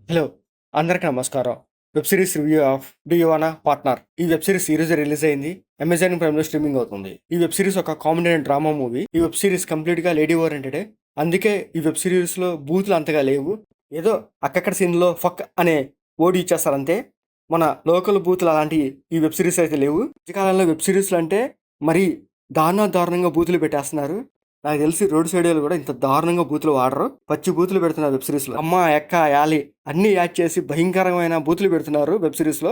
Hello, అందరికీ నమస్కారం. Web series review of do you వానా పార్ట్నర్. ఈ వెబ్ సిరీస్ ఈ రోజు రిలీజ్ అయింది. అమెజాన్ ప్రైమ్ లో స్ట్రీమింగ్ అవుతుంది. ఈ వెబ్ సిరీస్ ఒక కామెడీ అండ్ డ్రామా మూవీ. ఈ వెబ్ సిరీస్ కంప్లీట్ గా లేడీ ఓరియంటెడ్. అందుకే ఈ వెబ్ సిరీస్ లో బూతులు అంతగా లేవు. ఏదో అక్కక్కడ సీన్ లో ఫక్ అనే ఓడి ఇచ్చేస్తారు అంతే. మన లోకల్ బూతులు అలాంటివి ఈ వెబ్ సిరీస్ అయితే లేవు. ఈ కాలంలో వెబ్ సిరీస్లు అంటే మరీ దారుణంగా బూతులు పెట్టేస్తున్నారు. నాకు తెలిసి రోడ్ సైడ్ కూడా ఇంత దారుణంగా బూతులు వాడరు. పచ్చి బూతులు పెడుతున్నారు వెబ్ సిరీస్ లో. అమ్మ, ఎక్క, యాలి అన్ని యాడ్ చేసి భయంకరమైన బూతులు పెడుతున్నారు వెబ్ సిరీస్ లో.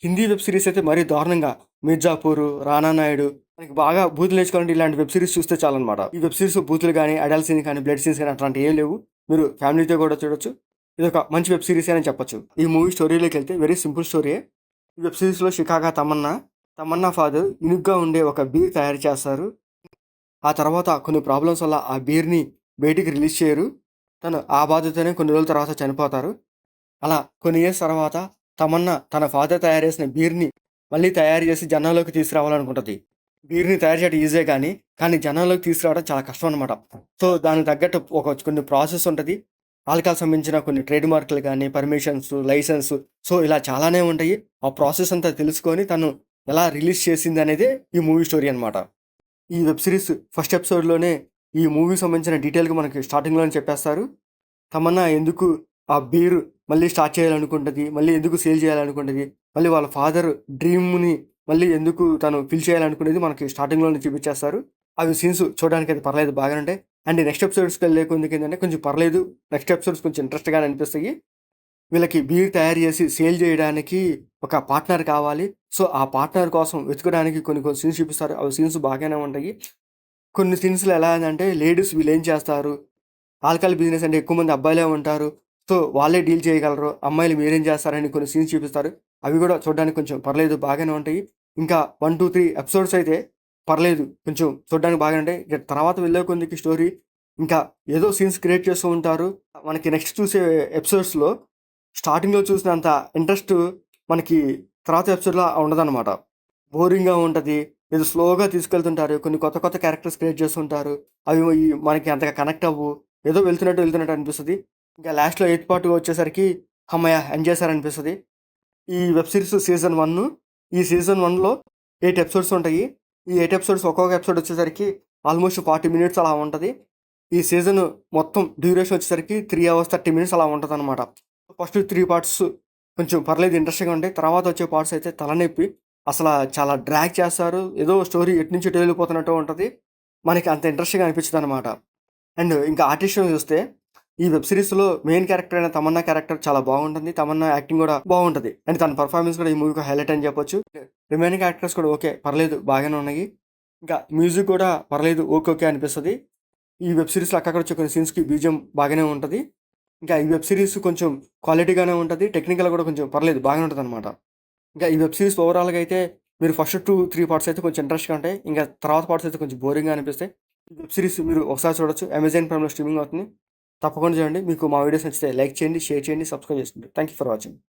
హిందీ వెబ్ సిరీస్ అయితే మరీ దారుణంగా మిర్జాపూర్, రానా నాయుడు, మనకి బాగా బూతులు నేర్చుకోవాలంటే ఇలాంటి వెబ్ సిరీస్ చూస్తే చాలన్నమాట. ఈ వెబ్ సిరీస్ బూతులు కానీ, అడల్ట్ సీన్స్ కానీ, బ్లడ్ సీన్స్ కానీ అట్లాంటి ఏం లేవు. మీరు ఫ్యామిలీతో కూడా చూడొచ్చు. ఇది ఒక మంచి వెబ్ సిరీస్ అని చెప్పొచ్చు. ఈ మూవీ స్టోరీలోకి వెళ్తే వెరీ సింపుల్ స్టోరీ. ఈ వెబ్ సిరీస్ లో షికాగా తమన్నా ఫాదర్ యూనిక్గా ఉండే ఒక బీర్ తయారు చేస్తారు. ఆ తర్వాత కొన్ని ప్రాబ్లమ్స్ వల్ల ఆ బీర్ని బయటికి రిలీజ్ చేయరు. తను ఆ బాధతోనే కొన్ని రోజుల తర్వాత చనిపోతారు. అలా కొన్ని ఇయర్స్ తర్వాత తమన్నా తన ఫాదర్ తయారు చేసిన బీర్ని మళ్ళీ తయారు చేసి జనాల్లోకి తీసుకురావాలనుకుంటుంది. బీర్ని తయారు చేయడం ఈజీ కానీ జనాల్లోకి తీసుకురావడం చాలా కష్టం అనమాట. సో దానికి తగ్గట్టు కొన్ని ప్రాసెస్ ఉంటుంది. ఆల్కహాల్ సంబంధించిన కొన్ని ట్రేడ్ మార్కులు కానీ, పర్మిషన్స్, లైసెన్స్, సో ఇలా చాలానే ఉంటాయి. ఆ ప్రాసెస్ అంతా తెలుసుకొని తను ఎలా రిలీజ్ చేసింది అనేది ఈ మూవీ స్టోరీ అనమాట. ఈ వెబ్ సిరీస్ ఫస్ట్ ఎపిసోడ్లోనే ఈ మూవీ సంబంధించిన డీటెయిల్గా మనకి స్టార్టింగ్లోనే చెప్పేస్తారు. తమన్నా ఎందుకు ఆ బీర్ మళ్ళీ స్టార్ట్ చేయాలనుకుంటుంది, మళ్ళీ ఎందుకు సేల్ చేయాలనుకుంటుంది, మళ్ళీ వాళ్ళ ఫాదర్ డ్రీమ్ని మళ్ళీ ఎందుకు తను ఫిల్ చేయాలనుకునేది మనకి స్టార్టింగ్లోనే చూపించేస్తారు. అవి సీన్స్ చూడడానికి అయితే పర్లేదు, బాగానే ఉంటాయి. అండ్ నెక్స్ట్ ఎపిసోడ్స్కి వెళ్ళే కొందుకు ఏంటంటే కొంచెం పర్లేదు, నెక్స్ట్ ఎపిసోడ్స్ కొంచెం ఇంట్రెస్ట్గానే అనిపిస్తాయి. వీళ్ళకి బీర్ తయారు చేసి సేల్ చేయడానికి ఒక పార్ట్నర్ కావాలి. సో ఆ పార్ట్నర్ కోసం వెతకడానికి కొన్ని సీన్స్ చూపిస్తారు. అవి సీన్స్ బాగానే ఉంటాయి. కొన్ని సీన్స్లో ఎలా అంటే లేడీస్ వీళ్ళు ఏం చేస్తారు, ఆల్కహాల్ బిజినెస్ అంటే ఎక్కువ మంది అబ్బాయిలే ఉంటారు, సో వాళ్ళే డీల్ చేయగలరు, అమ్మాయిలు మీరేం చేస్తారని కొన్ని సీన్స్ చూపిస్తారు. అవి కూడా చూడడానికి కొంచెం పర్లేదు, బాగానే ఉంటాయి. ఇంకా 1, 2, 3 ఎపిసోడ్స్ అయితే పర్లేదు, కొంచెం చూడడానికి బాగానే ఉంటాయి. ఇక తర్వాత వెళ్ళే కొందికి స్టోరీ ఇంకా ఏదో సీన్స్ క్రియేట్ చేస్తూ ఉంటారు. మనకి నెక్స్ట్ చూసే ఎపిసోడ్స్లో స్టార్టింగ్లో చూసినంత ఇంట్రెస్ట్ మనకి తర్వాత ఎపిసోడ్లో ఉండదన్నమాట. బోరింగ్గా ఉంటుంది. ఏదో స్లోగా తీసుకెళ్తుంటారు. కొన్ని కొత్త కొత్త క్యారెక్టర్స్ క్రియేట్ చేస్తుంటారు. అవి మనకి అంతగా కనెక్ట్ అవ్వు. ఏదో వెళ్తున్నట్టు అనిపిస్తుంది. ఇంకా లాస్ట్లో 8th పార్ట్ వచ్చేసరికి అమ్మయ్య ఎంజాయ్ చేశారనిపిస్తుంది. ఈ వెబ్ సిరీస్ సీజన్ 1. ఈ సీజన్ 1లో 8 ఎపిసోడ్స్ ఉంటాయి. ఈ 8 ఎపిసోడ్స్ ఒక్కొక్క ఎపిసోడ్ వచ్చేసరికి ఆల్మోస్ట్ 40 minutes అలా ఉంటుంది. ఈ సీజన్ మొత్తం డ్యూరేషన్ వచ్చేసరికి 3 hours 30 minutes అలా ఉంటుంది అనమాట. ఫస్ట్ 3 parts కొంచెం పర్లేదు, ఇంట్రెస్టింగ్గా ఉంటాయి. తర్వాత వచ్చే పార్ట్స్ అయితే తలనొప్పి. అసలు చాలా డ్రాగ్ చేస్తారు. ఏదో స్టోరీ ఎటు నుంచి ఎటు వెళ్ళిపోతున్నట్టు ఉంటుంది. మనకి అంత ఇంట్రెస్టింగ్గా అనిపించదు అనమాట. అండ్ ఇంకా ఆర్టిస్ట్ చూస్తే ఈ వెబ్ సిరీస్లో మెయిన్ క్యారెక్టర్ అయిన తమన్నా క్యారెక్టర్ చాలా బాగుంటుంది. తమన్నా యాక్టింగ్ కూడా బాగుంటుంది. అండ్ తన పర్ఫార్మెన్స్ కూడా ఈ మూవీకి హైలైట్ అని చెప్పొచ్చు. రిమైనింగ్ క్యారెక్టర్స్ కూడా ఓకే, పర్లేదు, బాగానే ఉన్నాయి. ఇంకా మ్యూజిక్ కూడా పర్లేదు, ఓకే అనిపిస్తుంది. ఈ వెబ్ సిరీస్లో అక్కడ వచ్చే కొన్ని సీన్స్కి బీజిఎం బాగానే ఉంటుంది. ఇంకా ఈ వెబ్ సిరీస్ కొంచెం క్వాలిటీగానే ఉంటుంది. టెక్నికల్ కూడా కొంచెం పర్లేదు, బాగానే ఉంటుంది అనమాట. ఇంకా ఈ వెబ్ సిరీస్ ఓవరాల్గా అయితే మీరు ఫస్ట్ 2, 3 పార్ట్స్ అయితే కొంచెం ఇంట్రెస్ట్గా ఉంటాయి. ఇంకా తర్వాత పార్ట్స్ అయితే కొంచెం బోరింగ్గా అనిపిస్తాయి. ఈ వెబ్ సిరీస్ మీరు ఒకసారి చూడొచ్చు. అమెజాన్ ప్రైమ్లో స్ట్రీమింగ్ అవుతుంది. తప్పకుండా చూడండి. మీకు మా వీడియోస్ నచ్చితే లైక్ చేయండి, షేర్ చేయండి, సబ్స్క్రైబ్ చేసుకోండి. Thank you for watching.